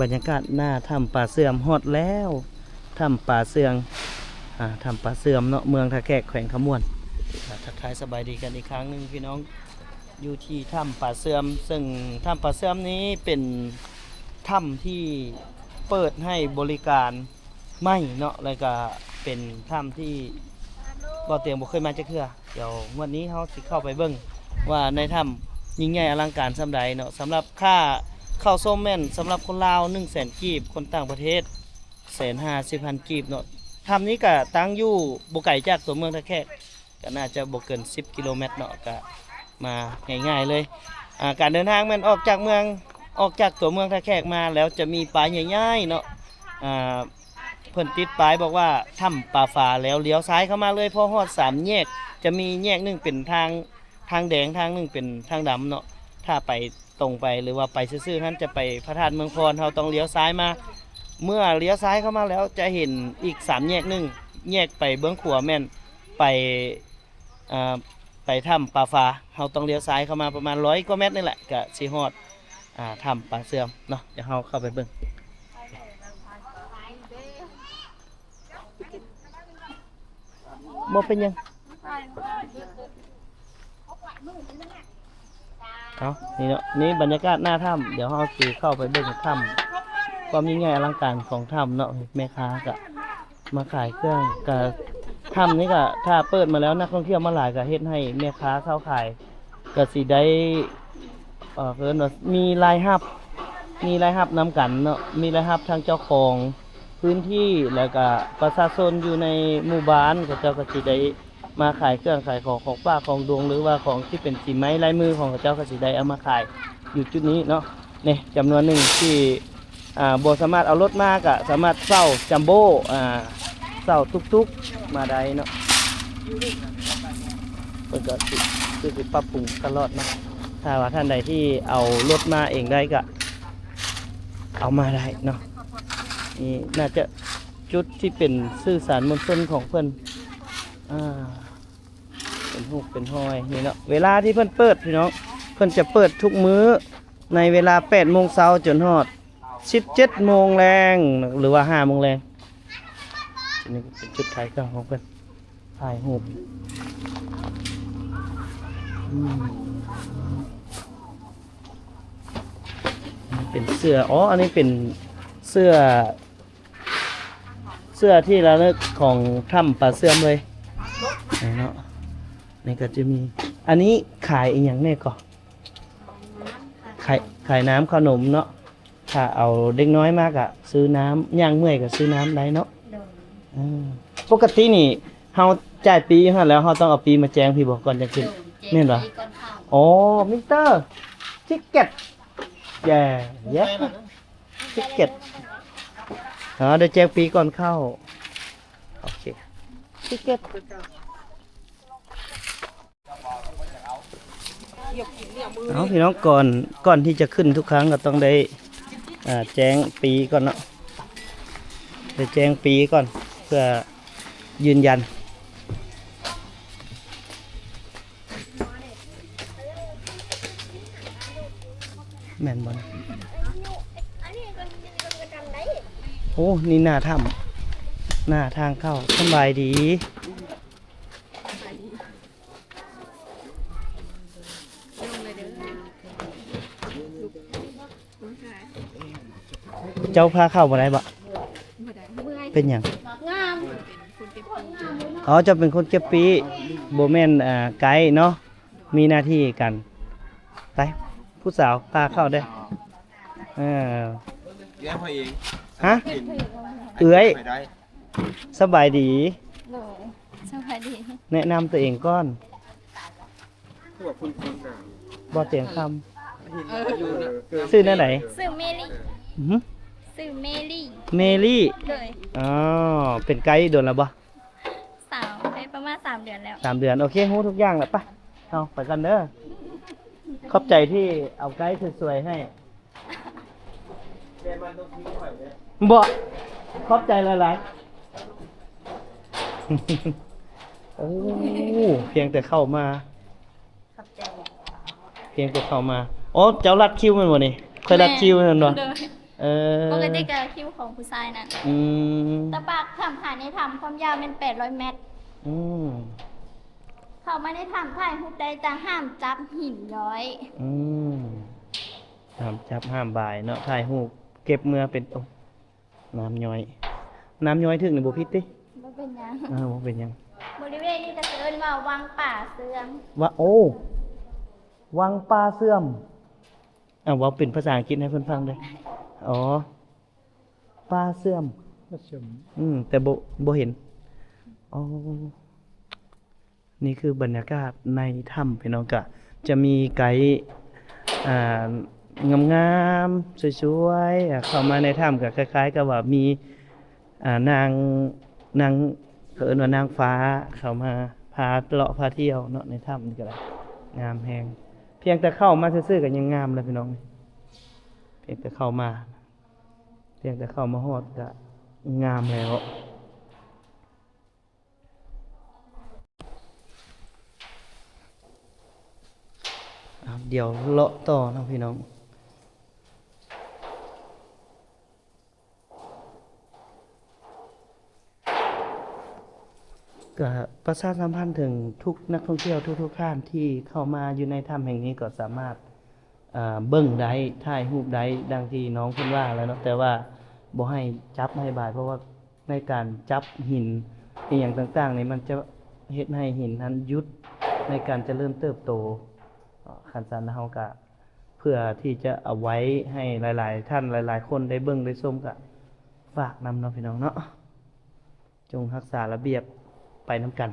บรรยากาศหน้าถ้ำป่าเสื่อมฮอดแล้วถ้ำป่าเสื่องถ้ำป่าเสื่อมเนาะเมืองท่าแขกแขวงขมวนทักทายสบายดีกันอีกครั้งหนึ่งพี่น้องอยู่ที่ถ้ำป่าเสื่อมซึ่งถ้ำป่าเสื่อมนี้เป็นถ้ำที่เปิดให้บริการไม่เนาะแล้วก็เป็นถ้ำที่บ่เตียงบ่เคยมาจักเทื่อเดี๋ยววันนี้เขาสิเข้าไปเบิ่งว่าในถ้ำยิ่งใหญ่อลังการส่ำใดเนาะสำหรับค่าเข้าส้มแม่นสำหรับคนลาว 100,000 กีบคนต่างประเทศ150,000 กีบเนาะถ้ำนี้ก็ตั้งอยู่บ่ไกลจากตัวเมืองท่าแขกก็น่าจะบ่เกิน10 กิโลเมตรเนาะก็มาง่ายๆเลยการเดินทางแม่นออกจากตัวเมืองท่าแขกมาแล้วจะมีป้ายใหญ่ๆเนาะเพิ่นติดป้ายบอกว่าถ้ำป่าฝาแล้วเลี้ยวซ้ายเข้ามาเลยพอฮอด3แยกจะมีแยกหนึ่งเป็นทางแดงทางหนึ่งเป็นทางดำเนาะถ้าไปตรงไปหรือว่าไปซื่อๆท่านจะไปพระธาตุเมืองพรเราต้องเลี้ยวซ้ายมาเมื่อเลี้ยวซ้ายเข้ามาแล้วจะเห็นอีก3แยกหนึ่งแยกไปเบื้องขวาแม่นไปถ้ำป่าฝาเราต้องเลี้ยวซ้ายเข้ามาประมาณ100 กว่าเมตรนี่แหละก็สิฮอดถ้ำป่าเสื่อมเนาะเดี๋ยวเราเข้าไปเบิ่งบ่เป็นยังเอานี่เนาะนี่บรรยากาศหน้าถ้ำเดี๋ยวเราสิเข้าไปเบิ่งถ้ำความยิ่งใหญ่อลังการของถ้ำเนาะแม่ค้าก็มาขายเครื่องกับถ้ำนี้ก็ถ้าเปิดมาแล้วนักท่องเที่ยวมาหลายก็เฮ็ดให้แม่ค้าเข้าขายก็สิได้เพิ่นว่ามีรายรับนำกันเนาะมีรายรับทางเจ้าของพื้นที่แล้วก็ประชาชนอยู่ในหมู่บ้านก็เจ้าก็สิได้มาขายเครื่องขายของป้าของดวงหรือว่าของที่เป็นสีไม้ลายมือของเจ้าก็สิได้เอามาขายอยู่จุดนี้เนาะนี่จำนวนหนึ่งที่บ่สามารถเอารถมาก็สามารถเช่าจัมโบ้เช่าทุกๆมาได้เนาะเพิ่นก็สิปรับปรุงตลอดเนาะถ้าว่าท่านใดที่เอารถมาเองได้ก็เอามาได้เนาะนี่น่าจะจุดที่เป็นสื่อสารมวลชนของเพิ่นเป็นรูปเป็นห้อยนี่เนาะเวลาที่เพิ่นเปิดพี่น้องเพิ่นจะเปิดทุกมื้อในเวลา 8 โมงเช้าจนฮอด 17 โมงแรงหรือว่า 5 โมงแรงนี่เป็นจุดขายเครื่องของเพิ่นถ่ายรูปเป็นเสื้ออันนี้เป็นเสื้อที่ระลึกของถ้ำป่าเสื่อมเลยเนาะนี่ก็จะมีอันนี้ขายอีกอย่างแน่ก่อนขายน้ำขนมเนาะถ้าเอาเด็กน้อยมากอะซื้อน้ำย่างเมื่อยก็ซื้อน้ำได้เนาะปกตินี่เฮาจ่ายปีฮะแล้วเฮาต้องเอาปีมาแจ้งพี่บอกก่อนจะขึ้นแม่นบ่อ๋อมิสเตอร์ทิกเก็ตแย่ทิกเก็ตเดี๋ยวแจ้งปีก่อนเข้าโอเคทิกเก็ตเอาพี่น้องก่อนที่จะขึ้นทุกครั้งก็ต้องได้แจ้งปีก่อนเนาะได้แจ้งปีก่อนเพื่อยืนยันแม่นบอลโอ้นี่หน้าถ้ำหน้าทางเข้าสบายดีเจ้าพาเข้ามาได้บ่เป็นอย่างจะเป็นคนเก็บปีโบแมนไกด์เนาะมีหน้าที่กันไปผู้สาวพาเข้าได้เลี้ยงพ่อเองฮะเอื้อยสบายดีสบายดีแนะนำตัวเองก่อนบ่เสียงคำชื่อหน้าไหนชื่อเมลี่ชื่อเมลี่เป็นไกด์โดนแล้วบ่ได้ประมาณ3 เดือนแล้ว3 เดือนโอเครู้ทุกอย่างแล้วปะเอาไปกันเด้อขอบใจที่เอาไกด์สวยๆให้บ่ขอบใจหลายๆโอ้เพียงแต่เข้ามาเจ้ารัดคิวมันบ่นี่เคยรัดคิวมันบ่ เออ ปกติก็คิวของผู้ชายนั่น อืม ตะปากทำผ่านในถ้ำความยาวเป็น800 เมตร อืม เข้ามาในถ้ำถ่ายรูปได้แต่ห้ามจับหินย้อย อืมห้ามจับห้ามบายเนาะถ่ายรูปเก็บเมื่อเป็นโอ้น้ำย้อย น้ำย้อยถึงในบ่พิษติ บ่เป็นหยัง บ่เป็นหยัง บริเวณนี้จะเอิ้นว่าวังป่าเสื่อม ว่าโอ้ วังปลาเสื่อมเว่าเป็นภาษาอังกฤษให้เพิ่นฟังเด้ออ๋อปลาเสื่อม แต่บ่เห็นอ๋อนี่คือบรรยากาศในถ้ำพี่น้องกะจะมีไกด์งามๆสวยๆเข้ามาในถ้ำก็คล้ายๆกับว่ามีนางเขาเอิ้นว่านางฟ้าเข้ามาพาเลาะพาเที่ยวเนาะในถ้ำนี่ก็ได้งามแฮงเพียงแต่เข้ามาซื่อๆก็ยังงามแล้วพี่น้องเพียงแต่เข้ามาฮอดก็งามแล้วเดี๋ยวเลาะต่อนะพี่น้องก็ประชาสัมพันธ์ถึงทุกนักท่องเที่ยวทุกท่านที่เข้ามาอยู่ในถ้ำแห่งนี้ก็สามารถเบิ่งได้ถ่ายรูปได้ดังที่น้องเพิ่นว่าแล้วเนาะแต่ว่าบ่ให้จับให้บายเพราะว่าในการจับหินอีหยังต่างๆนี่มันจะเฮ็ดให้หินนั้นหยุดในการเจริญเติบโตคันซันเฮาก็เพื่อที่จะเอาไว้ให้หลายๆท่านหลายๆคนได้เบิ่งได้ชมก็ฝากนำเนาะพี่น้องเนาะจงรักษาระเบียบไปนำกัน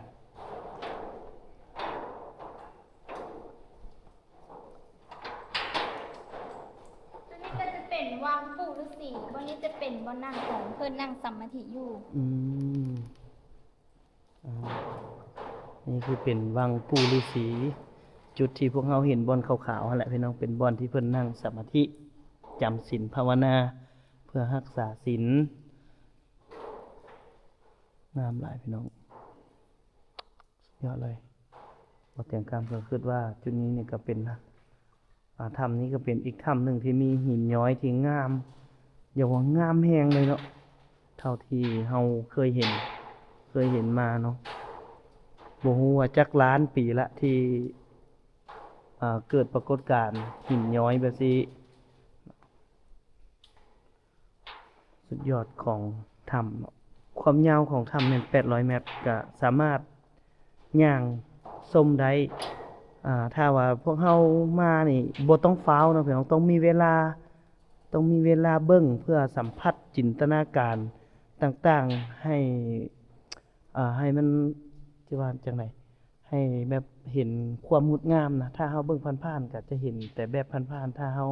ตัวนี้ก็จะเป็นวังปู่ฤาษีวันนี้จะเป็นบ่อนั่งของเพิ่นนั่งสมาธิอยู่ อ่านี่คือเป็นวังปู่ฤาษีจุดที่พวกเราเห็นบ่อนขาวๆนั่นแหละพี่น้องเป็นบ่อนที่เพิ่นนั่งสมาธิจำศีลภาวนาเพื่อรักษาศีลงามหลายพี่น้องยอดเลยบ่เตียงคำก็คิดว่าจุดนี้นี่ก็เป็นถ้ำนี้ก็เป็นอีกถ้ำหนึ่งที่มีหินย้อยที่งามอย่าว่างามแฮงเลยเนาะเท่าที่เฮาเคยเห็นมาเนาะบ่ฮู้ว่าจักล้านปีละที่เกิดปรากฏการณ์หินย้อยแบบนี้สุดยอดของถ้ำความยาวของถ้ำเนี่ย800 เมตรก็สามารถย่างชมได้ถ้าว่าพวกเฮามานี่บ่ต้องฟ้าวเนาะพี่น้องต้องมีเวลาเบิ่งเพื่อสัมผัสจินตนาการต่างๆให้มันสิว่าจังได๋ให้แบบเห็นความงดงามนะถ้าเฮาเบิ่งผ่านๆก็จะเห็นแต่แบบผ่านๆถ้าเฮา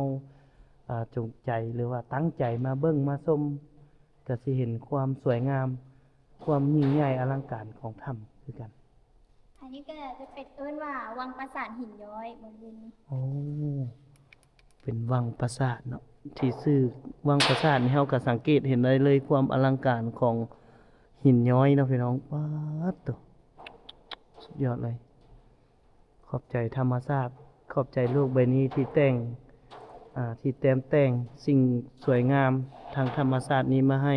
จงใจหรือว่าตั้งใจมาเบิ่งมาชมก็สิเห็นความสวยงามความยิ่งใหญ่อลังการของถ้ำคือกัน อันนี้ก็จะเป็นเอิ้นว่าวังปราสาทหินย้อยบริเวณนี้ โอ้เป็นวังปราสาทเนาะที่ชื่อวังปราสาทนี่เฮาก็สังเกตเห็นได้เลยความอลังการของหินย้อยเนาะพี่น้องป๊าดโตสุดยอดเลย ขอบใจธรรมชาติขอบใจโลกใบนี้ที่ที่แต้มแต่งสิ่งสวยงามทางธรรมชาตินี้มาให้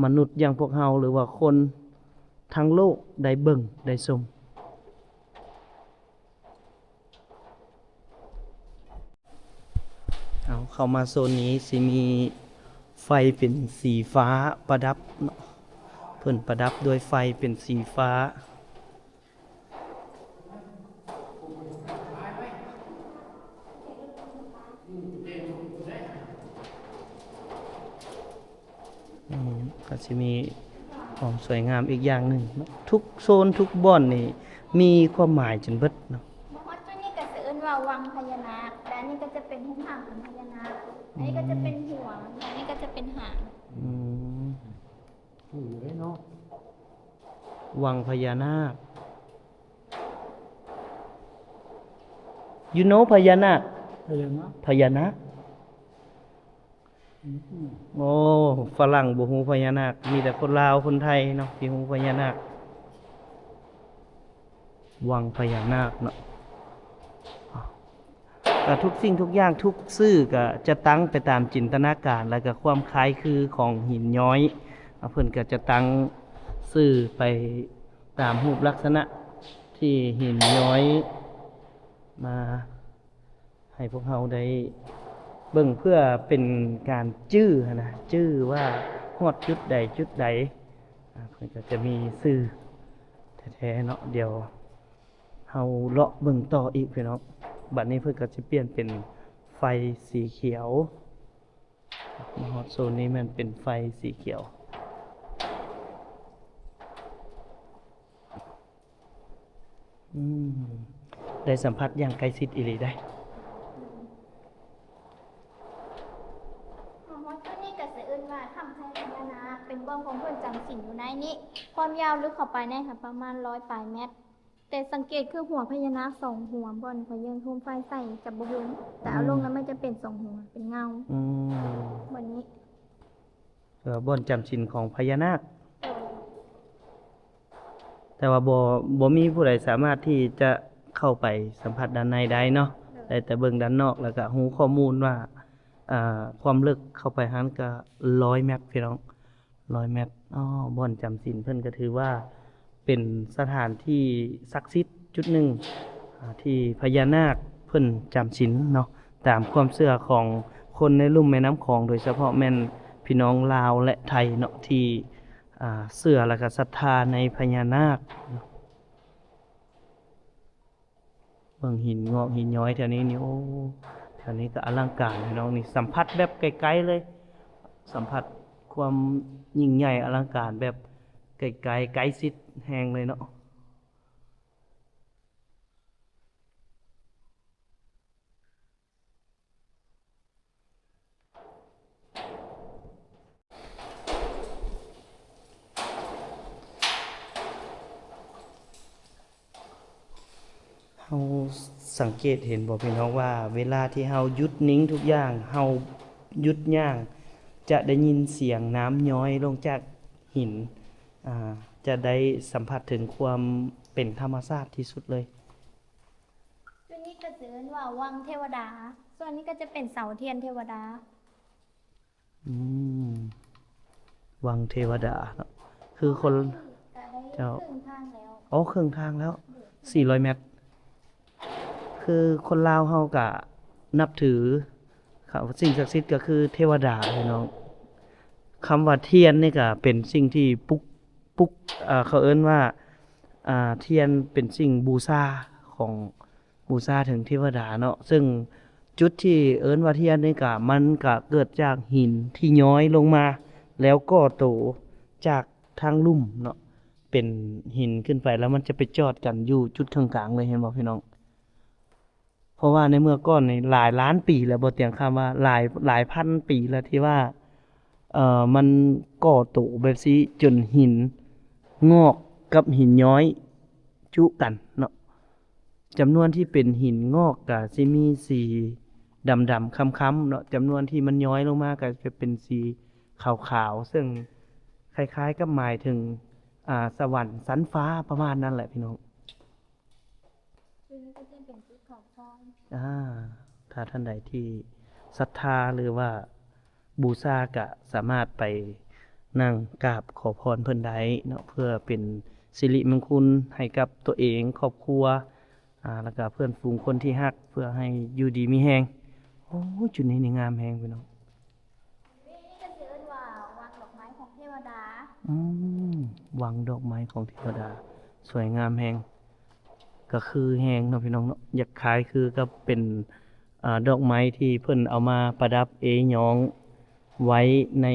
มนุษย์อย่างพวกเฮาหรือว่าคนทั้งโลกได้เบิ่งได้ชมเอาเข้ามาโซนนี้สิมีไฟเป็นสีฟ้าประดับเนาะเพิ่นประดับด้วยไฟเป็นสีฟ้าก็จะมีความสวยงามอีกอย่างหนึ่งเนาะทุกโซนทุกบ่อนนี่มีความหมายจนเบิดเนาะ มอสตัวนี้ก็จะเอิ้นว่าวังพญานาคและอันนี้ก็จะเป็นหุ้มหางของพญานาคอันนี้ก็จะเป็นหัวอันนี้ก็จะเป็นหาง หูได้เนาะวังพญานาค you know พญานาคพญานาคโอ้ฝรั่งบ่ฮู้พญานาคมีแต่คนลาวคนไทยเนาะที่ฮู้พญานาควังพญานาคเนาะ ก็ทุกสิ่งทุกอย่างทุกซื่อก็จะตั้งไปตามจินตนาการแล้วก็ความคล้ายคือของหินย้อยเพิ่นก็จะตั้งซื่อไปตามรูปลักษณะที่หินย้อยมาให้พวกเราได้เบิ่งเพื่อเป็นการจื้อนะจื้อว่าฮอดจุดใดจุดใดเพิ่นก็จะมีซื่อแท้ๆเนาะเดี๋ยวเฮาเลาะเบิ่งต่ออีกพี่น้องบัดนี้เพิ่นก็สิเปลี่ยนเป็นไฟสีเขียวฮอดโซนนี้มันเป็นไฟสีเขียวได้สัมผัสอย่างใกล้ชิดอีหลีได้ตัวนี้ก็จะเอิ้นว่าถ้ำพญานาคเป็นบ่องของเพิ่นจำศีลอยู่ในนี้ความยาวลึกเข้าไปเนี่ยค่ะประมาณ100ปลายเมตรแต่สังเกตคือหัวพญานาค2หัวบ่อนพอยืนทุ่มไฟใส่จะบ่เห็นแต่เอาลงแล้วมันจะเป็น2หัวเป็นเงาวันนี้บ่อนจำศีลของพญานาคแต่ว่าบ่มีผู้ใดสามารถที่จะเข้าไปสัมผัสด้านในได้เนาะได้แต่เบิ่งด้านนอกแล้วก็รู้ข้อมูลว่าความลึกเข้าไปหันก็100เมตรพี่น้อง100เมตรบ่อนจำศีลเพิ่นก็ถือว่าเป็นสถานที่ศักดิ์สิทธิ์จุดหนึ่งที่พญานาคเพิ่นจำศีลเนาะตามความเชื่อของคนในลุ่มแม่น้ำคองโดยเฉพาะแม่นพี่น้องลาวและไทยเนาะที่เชื่อและก็ศรัทธาในพญานาคเบิ่งหินงอกหินย้อยแถวนี้นี่โอ้แถวนี้ก็อลังการพี่น้องนี่สัมผัสแบบไกลๆเลยสัมผัสความยิ่งใหญ่อลังการแบบไกลๆไกลชิดแฮงเลยเนาะเฮาสังเกตเห็นบ่พี่น้องว่าเวลาที่เฮาหยุดนิ่งทุกอย่างเฮาหยุดย่างจะได้ยินเสียงน้ำย้อยลงจากหินจะได้สัมผัสถึงความเป็นธรรมชาติที่สุดเลยตัวนี้ก็จะเอิ้นว่าวังเทวดาส่วนนี้ก็จะเป็นเสาเทียนเทวดาวังเทวดาเนาะคือคนเจ้าครึ่งทางแล้วครึ่งทางแล้ว400เมตรคือคนลาวเฮาก็นับถือเขาสิ่งศักดิ์สิทธิ์ก็คือเทวดาพี่น้องคำว่าเทียนนี่ก็เป็นสิ่งที่ปลุกเขาเอิ้นว่าเทียนเป็นสิ่งบูชาของบูชาถึงเทวดาเนาะซึ่งจุดที่เอิ้นว่าเทียนนี่ก็มันก็เกิดจากหินที่ย้อยลงมาแล้วก็โตจากทางลุ่มเนาะเป็นหินขึ้นไปแล้วมันจะไปจอดกันอยู่จุดกลางๆเลยเห็นบ่พี่น้องเพราะว่าในเมื่อก่อนนี่หลายล้านปีแล้วบ่เตียงคำว่าหลายพันปีแล้วที่ว่ามันก่อตัวแบบซี้จนหินงอกกับหินย้อยจุกันเนาะจำนวนที่เป็นหินงอกก็สิมีสีดำๆค้ำๆเนาะจำนวนที่มันย้อยลงมาก็จะเป็นสีขาวๆซึ่งคล้ายๆกับหมายถึงสวรรค์ชั้นฟ้าประมาณนั้นแหละพี่น้องก็จะเป็นจุดขอบฟ้าถ้าท่านใดที่ศรัทธาหรือว่าบูชาก็สามารถไปนั่งกราบขอพรเพิ่นได้เนาะเพื่อเป็นสิริมงคลให้กับตัวเองครอบครัวแล้วก็เพื่อนฝูงคนที่ฮักเพื่อให้อยู่ดีมีแฮงโอ้จุดนี้นี่งามแฮงพี่น้องนี่ก็จะเอิ้นว่าวังดอกไม้ของเทวดาวังดอกไม้ของเทวดาสวยงามแฮงก็คือแฮงเนาะพี่น้องเนาะอยากขายคือก็เป็นดอกไม้ที่เพิ่นเอามาประดับหยองไว้ใน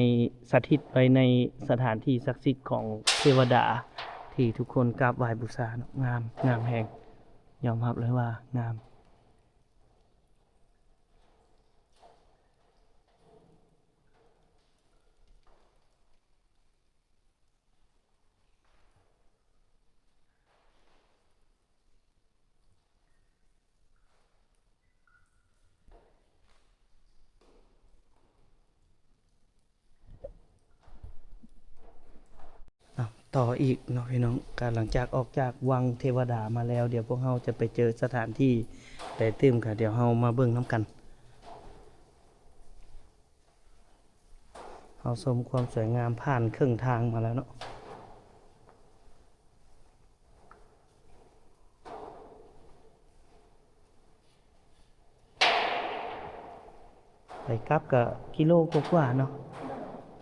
สถิตไว้ในสถานที่ศักดิ์สิทธิ์ของเทวดาที่ทุกคนกราบไหว้บูชาเนาะงามแฮงยอมรับเลยว่างาม ต่ออีกเนาะพี่น้องการหลังจากออกจากวังเทวดามาแล้ว เดี๋ยวพวกเราจะไปเจอสถานที่แต่ตื้มค่ะเดี๋ยวเรามาเบิ่งน้ำกันเราชมความสวยงามผ่านครึ่งทางมาแล้วเนาะไปกลับกับกิโลกว่าๆเนาะ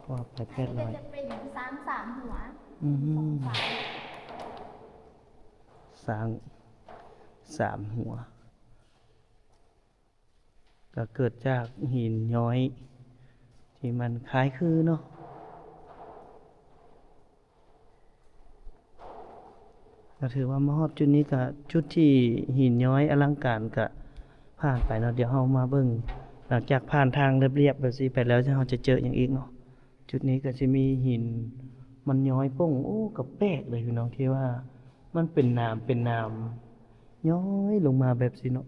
ว่าไปอันนี้ก็800จะเป็นช้างสามหัว อื สอง ม สาม สร้าง3 หัว ก็เกิดจากหินย้อย ที่มันคล้ายคือเนาะก็ถือว่ามาฮอดจุดนี้ก็จุดที่หินย้อยอลังการก็ผ่านไปเนาะเดี๋ยวเรามาเบิ่งหลังจากผ่านทางเรียบๆแบบนี้ไปแล้วเราจะเจออย่างอีกเนาะจุดนี้ก็จะมีหินมันย้อยป้งโอ้ก็แปลกเลยพี่น้องที่ว่ามันเป็นน้ำย้อยลงมาแบบนี้เนาะ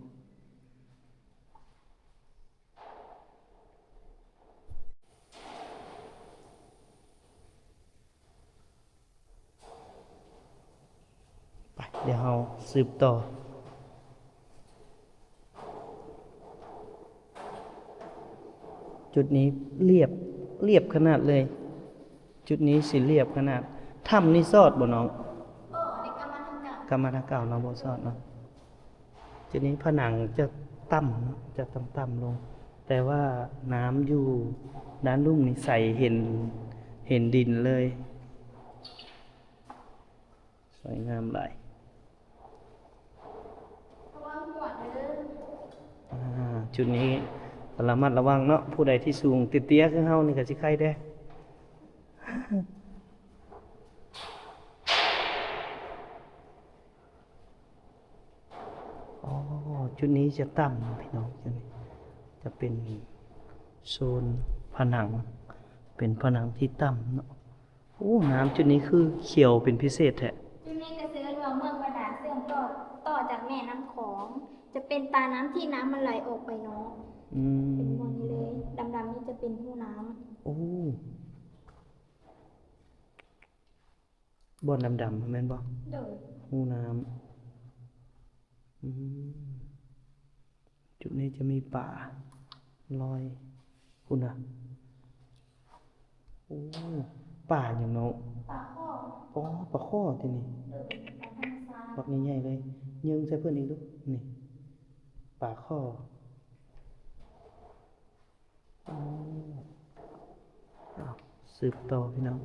ไปเดี๋ยวเราสืบต่อจุดนี้เรียบขนาดเลย จุดนี้สิเรียบขนาดถ้ำนี่ซอดบ่น้อง โอ้ในกรรมฐานเก่าก รรมฐานเก่าน้องบ่ซอดเนาะจุดนี้ผนังจะต่ำเนาะจะต่ำๆลง แต่ว่าน้ำอยู่ด้านลุ่มนี่ใสเห็นดินเลย สวยงามหลาย เพราะว่าหัวเด้อ จุดนี้ระมัดระวังเนาะผู้ใดที่สูงเตี้ยๆคือเฮานี่ก็สิไข้ได้ อ๋อจุดนี้จะต่ำพี่น้องจุดนี้จะเป็นโซนผนัง เป็นผนังที่ต่ำเนาะโอ้น้ำจุดนี้คือเขียวเป็นพิเศษแท้ จุดนี้ก็คือว่าเมืองบาดาลเสื่อมต่อจากแม่น้ำของ จะเป็นตาน้ำที่น้ำมันไหลออกไปเนาะ อื เป็น ม มวลนี้เลยดำๆนี่จะเป็นหูน้ำ โอ้บ่อนดำๆแม่นบ่ เด้อ หูน้ำจุดนี้จะมีป่าลอยคุณอ่ะโอ้ป่าอย่างเนาะ ปากข้อ อ๋อปลาข้อที่นี่ เด้อปากธรรมชาติ บักใหญ่ๆเลยยิงใส่เพื่อนอีกดูนี่ป่าข้ออ๋ออ้าวสืบต่อพี่น้อง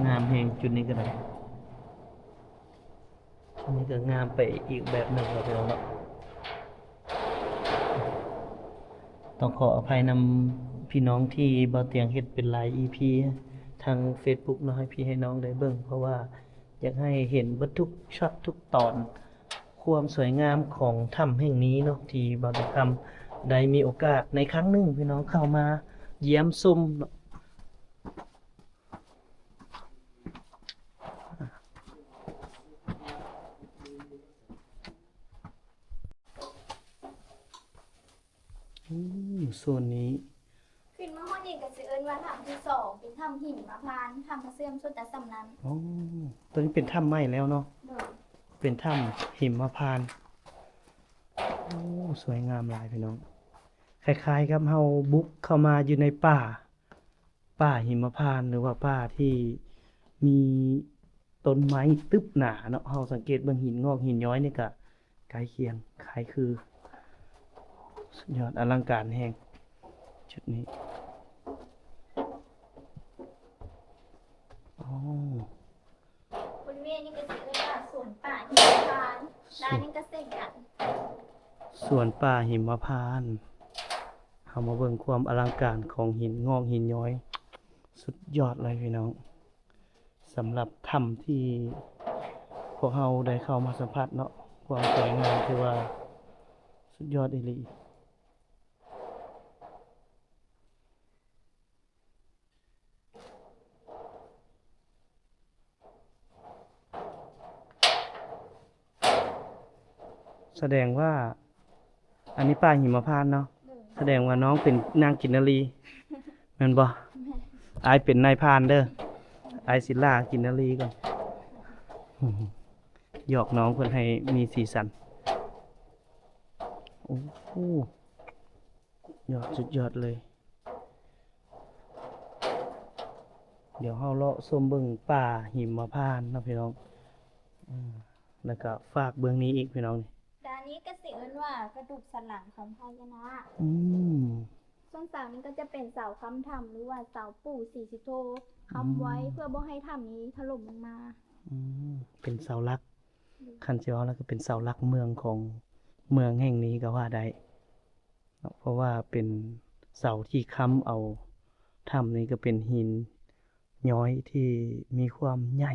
งามแหงจุดนี้ก็ได้จุดนี้ก็งามไปอีกแบบหนึ่งแล้วพี่น้องเนาะต้องขออภัยนำพี่น้องที่บ่เตียงเฮ็ดเป็นหลาย EP ทาง Facebook เนาะให้พี่ให้น้องได้เบิ่งเพราะว่าอยากให้เห็นเบิดทุกช็อตทุกตอน ความสวยงามของถ้ำแห่งนี้เนาะที่บ่าวตะคำได้มีโอกาสในครั้งหนึ่งพี่น้องเข้ามาเยี่ยมชมเนาะโซนนี้ ขึ้นมาห้องนี้ก็สิเอิ้นว่าถ้ำที่สองเป็นถ้ำหินมะพร้านถ้ำพระเสื่อมสุดแต่สำนั้น อ๋อตัวนี้เป็นถ้ำใหม่แล้วเนาะ เด้อ เป็นถ้ำหิมพานต์โอ้สวยงามหลายพี่น้อง คล้ายๆกับเฮาบุกเข้ามาอยู่ในป่าหิมพานต์หรือว่าป่าที่มีต้นไม้ตึบหนาเนาะเฮาสังเกตเบิ่งหินงอกหินย้อยนี่ก็ใกล้เคียงคล้ายคือสุดยอดอลังการแฮงจุดนี้อ๋อ บริเวณนี้ก็สิเอิ้นว่าสวนป่าหินมะพร้านด้านนี้ก็เส้นกัน สวนป่าหิมพานต์เฮามาเบิ่งความอลังการของหินงอกหินย้อย สุดยอดเลยพี่น้องสำหรับถ้ำที่พวกเราได้เข้ามาสัมผัสเนาะความสวยงามคือว่าสุดยอดอีหลีแสดงว่า อันนี้ป่าหิมพานต์เนาะ เด้อ แสดงว่าน้องเป็นนางกินนารี แม่นบ่อายเป็นนายพรานเด้ออายสิล่ากินนาลีก่อนหยอกน้องเพิ่นให้มีสีสันโอ้โหยอดสุดยอดเลย เดี๋ยวเฮาเลาะส้มเบิ่งป่าหิมพานต์เนาะพี่น้องแล้วก็ฝากเบื้องนี้อีกพี่น้องนี่ ด้านนี้ก็สิเอิ้นว่ากระดูกสันหลังของพญานาค อืม ส่วนเสานี้ก็จะเป็นเสาค้ำถ้ำหรือว่าเสาปู่ศรีสุโธค้ำไว้เพื่อบ่ให้ถ้ำนี้ถล่มลงมา อืมเป็นเสาหลักคันสิว่าแล้วก็เป็นเสาหลักเมืองของเมืองแห่งนี้ก็ว่าได้เนาะเพราะว่าเป็นเสาที่ค้ำเอาถ้ำนี้ก็เป็นหินย้อยที่มีความใหญ่